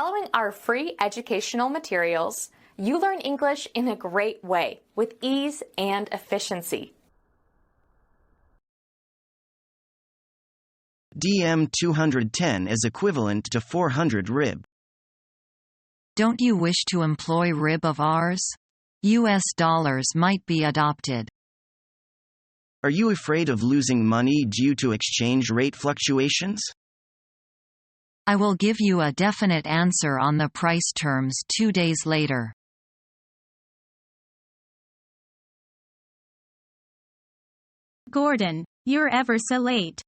Following our free educational materials, you learn English in a great way with ease and efficiency. DM 210 is equivalent to 400 rib. Don't you wish to employ rib of ours? US dollars might be adopted. Are you afraid of losing money due to exchange rate fluctuations? I will give you a definite answer on the price terms 2 days later. Gordon, you're ever so late.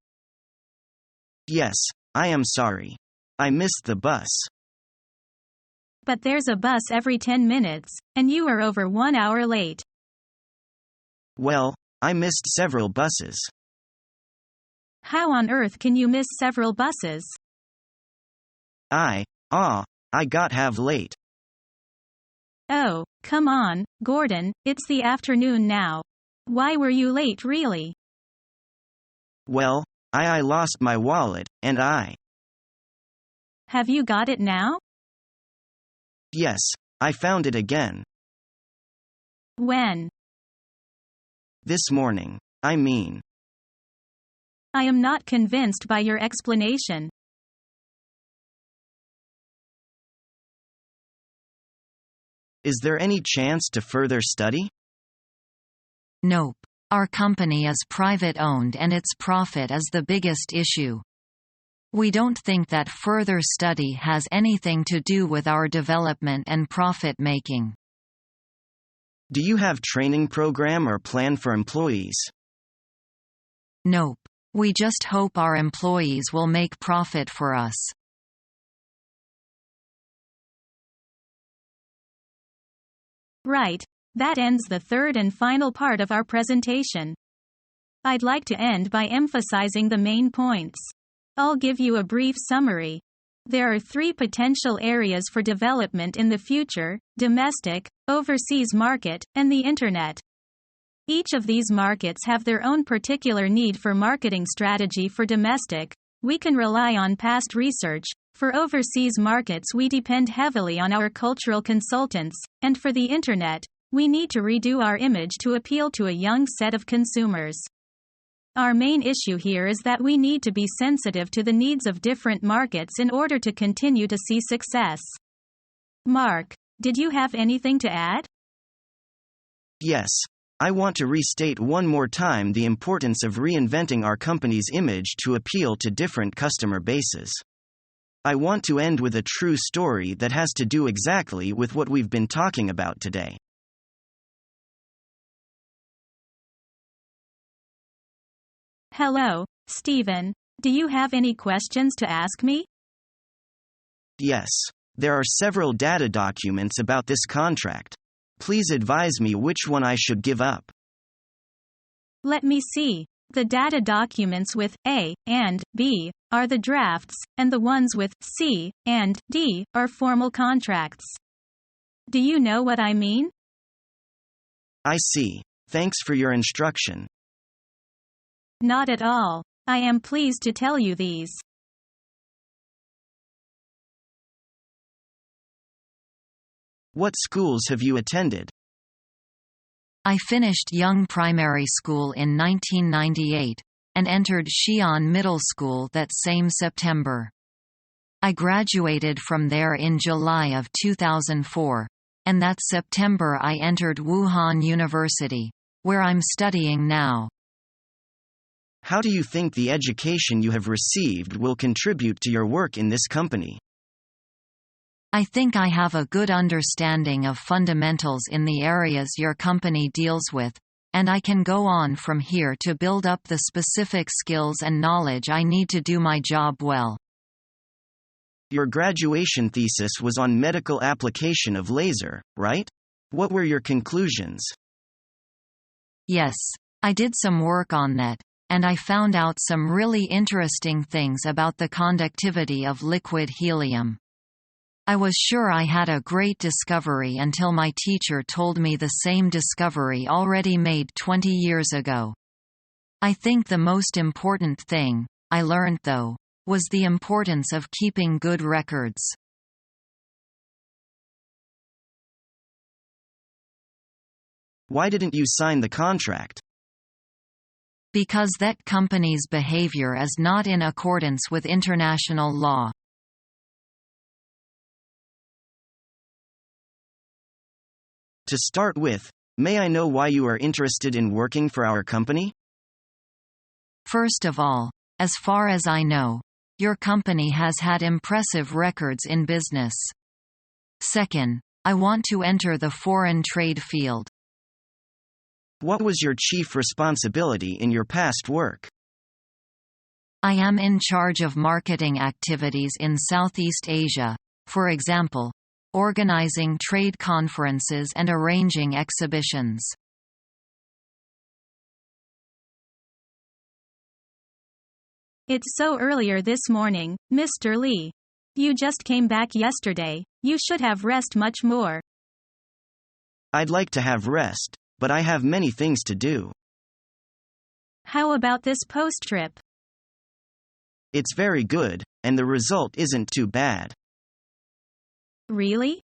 Yes, I am sorry. I missed the bus. But there's a bus every 10 minutes, and you are over 1 hour late. Well, I missed several buses. How on earth can you miss several buses? I got half late. Oh, come on, Gordon, it's the afternoon now. Why were you late really? Well, I lost my wallet, and Have you got it now? Yes, I found it again. When? This morning, I mean. I am not convinced by your explanation. Is there any chance to further study? Nope. Our company is private-owned and its profit is the biggest issue. We don't think that further study has anything to do with our development and profit-making. Do you have training program or plan for employees? Nope. We just hope our employees will make profit for us. Right. That ends the third and final part of our presentation. I'd like to end by emphasizing the main points. I'll give you a brief summary. There are 3 potential areas for development in the future: domestic, overseas market, and the Internet. Each of these markets have their own particular need for marketing strategy. For domestic, we can rely on past research. For overseas markets, we depend heavily on our cultural consultants, and for the Internet, we need to redo our image to appeal to a young set of consumers. Our main issue here is that we need to be sensitive to the needs of different markets in order to continue to see success. Mark, did you have anything to add? Yes. I want to restate one more time the importance of reinventing our company's image to appeal to different customer bases. I want to end with a true story that has to do exactly with what we've been talking about today. Hello, Stephen. Do you have any questions to ask me? Yes. There are several data documents about this contract. Please advise me which one I should give up. Let me see. The data documents with A and B are the drafts, and the ones with C and D are formal contracts. Do you know what I mean? I see. Thanks for your instruction. Not at all. I am pleased to tell you these. What schools have you attended? I finished Young Primary School in 1998, and entered Xi'an Middle School that same September. I graduated from there in July of 2004, and that September I entered Wuhan University, where I'm studying now. How do you think the education you have received will contribute to your work in this company? I think I have a good understanding of fundamentals in the areas your company deals with, and I can go on from here to build up the specific skills and knowledge I need to do my job well. Your graduation thesis was on medical application of laser, right? What were your conclusions? Yes, I did some work on that, and I found out some really interesting things about the conductivity of liquid helium. I was sure I had a great discovery until my teacher told me the same discovery already made 20 years ago. I think the most important thing I learned, though, was the importance of keeping good records. Why didn't you sign the contract? Because that company's behavior is not in accordance with international law. To start with, may I know why you are interested in working for our company? First of all, as far as I know, your company has had impressive records in business. Second, I want to enter the foreign trade field. What was your chief responsibility in your past work? I am in charge of marketing activities in Southeast Asia, for example, organizing trade conferences and arranging exhibitions. It's so earlier this morning, Mr. Lee. You just came back yesterday, you should have rest much more. I'd like to have rest, but I have many things to do. How about this post-trip? It's very good, and the result isn't too bad. Really?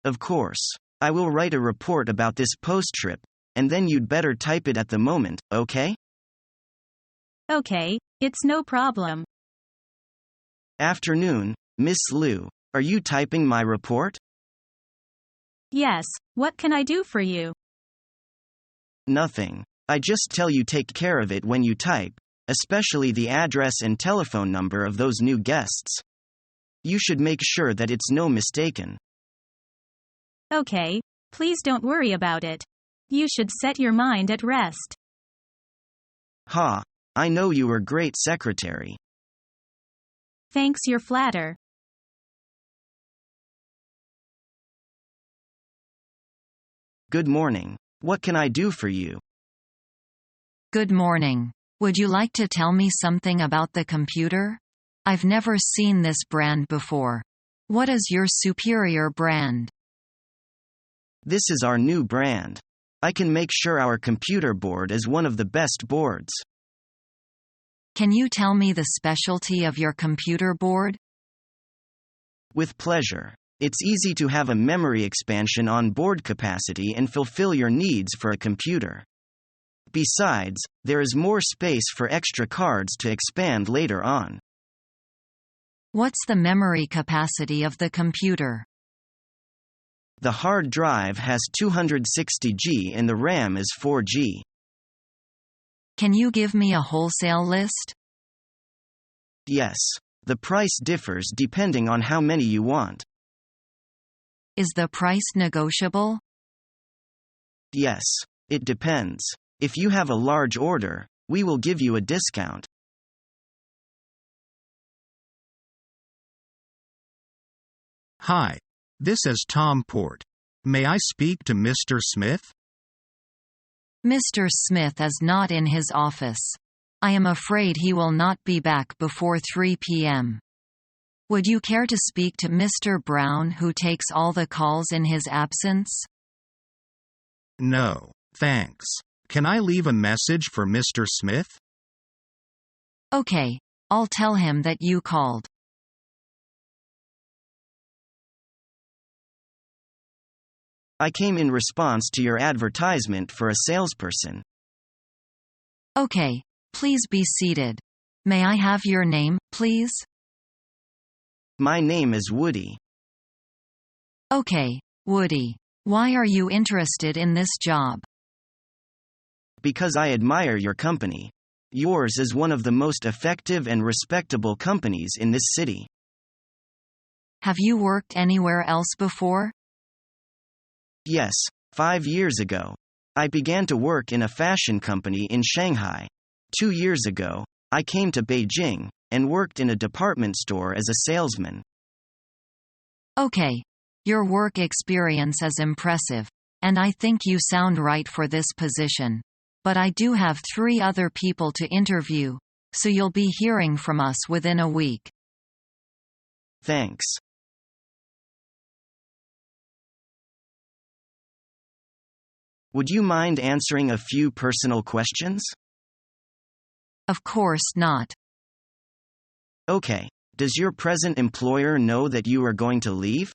Of course. I will write a report about this post-trip, and then you'd better type it at the moment, okay? Okay, it's no problem. Afternoon, Miss Liu. Are you typing my report? Yes, what can I do for you? Nothing. I just tell you take care of it when you type, especially the address and telephone number of those new guests. You should make sure that it's no mistaken. Okay, please don't worry about it. You should set your mind at rest. Ha, I know you were great secretary. Thanks, you're flatter. Good morning. What can I do for you? Good morning. Would you like to tell me something about the computer? I've never seen this brand before. What is your superior brand? This is our new brand. I can make sure our computer board is one of the best boards. Can you tell me the specialty of your computer board? With pleasure. It's easy to have a memory expansion on board capacity and fulfill your needs for a computer. Besides, there is more space for extra cards to expand later on. What's the memory capacity of the computer? The hard drive has 260 GB and the RAM is 4 GB. Can you give me a wholesale list? Yes. The price differs depending on how many you want. Is the price negotiable? Yes. It depends. If you have a large order, we will give you a discount. Hi. This is Tom Port. May I speak to Mr. Smith? Mr. Smith is not in his office. I am afraid he will not be back before 3 p.m. Would you care to speak to Mr. Brown, who takes all the calls in his absence? No, thanks. Can I leave a message for Mr. Smith? Okay, I'll tell him that you called. I came in response to your advertisement for a salesperson. Okay, please be seated. May I have your name, please? My name is Woody. Okay, Woody. Why are you interested in this job? Because I admire your company. Yours is one of the most effective and respectable companies in this city. Have you worked anywhere else before? Yes, 5 years ago. I began to work in a fashion company in Shanghai. 2 years ago, I came to Beijing and worked in a department store as a salesman. Okay. Your work experience is impressive, and I think you sound right for this position. But I do have 3 other people to interview, so you'll be hearing from us within a week. Thanks. Would you mind answering a few personal questions? Of course not. Okay. Does your present employer know that you are going to leave?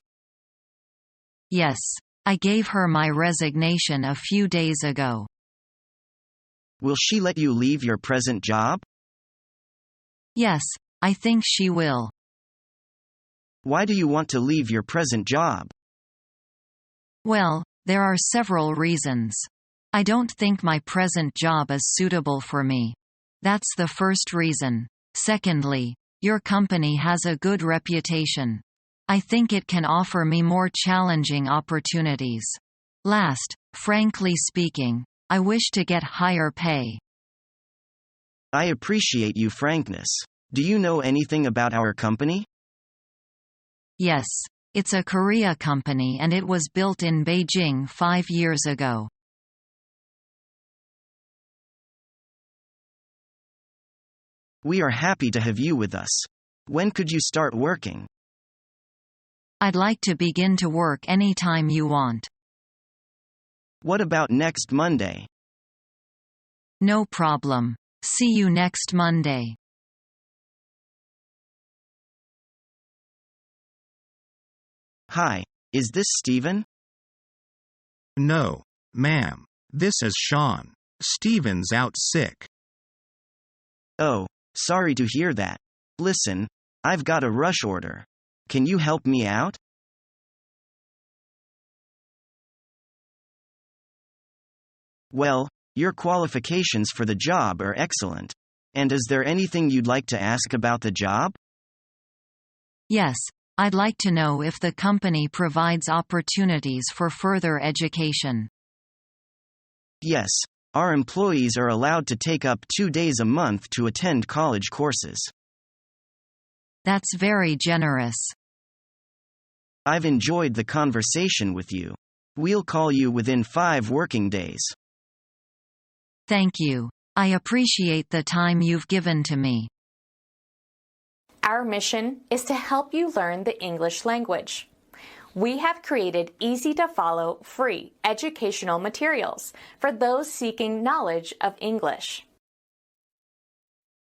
Yes, I gave her my resignation a few days ago. Will she let you leave your present job? Yes, I think she will. Why do you want to leave your present job? Well, there are several reasons. I don't think my present job is suitable for me. That's the first reason. Secondly, your company has a good reputation. I think it can offer me more challenging opportunities. Last, frankly speaking, I wish to get higher pay. I appreciate your frankness. Do you know anything about our company? Yes, it's a Korea company and it was built in Beijing 5 years ago. We are happy to have you with us. When could you start working? I'd like to begin to work any time you want. What about next Monday? No problem. See you next Monday. Hi, is this Stephen? No, ma'am. This is Sean. Steven's out sick. Oh, sorry to hear that. Listen, I've got a rush order. Can you help me out? Well, your qualifications for the job are excellent. And is there anything you'd like to ask about the job? Yes, I'd like to know if the company provides opportunities for further education. Yes, our employees are allowed to take up 2 days a month to attend college courses. That's very generous. I've enjoyed the conversation with you. We'll call you within 5 working days. Thank you. I appreciate the time you've given to me. Our mission is to help you learn the English language. We have created easy-to-follow, free educational materials for those seeking knowledge of English.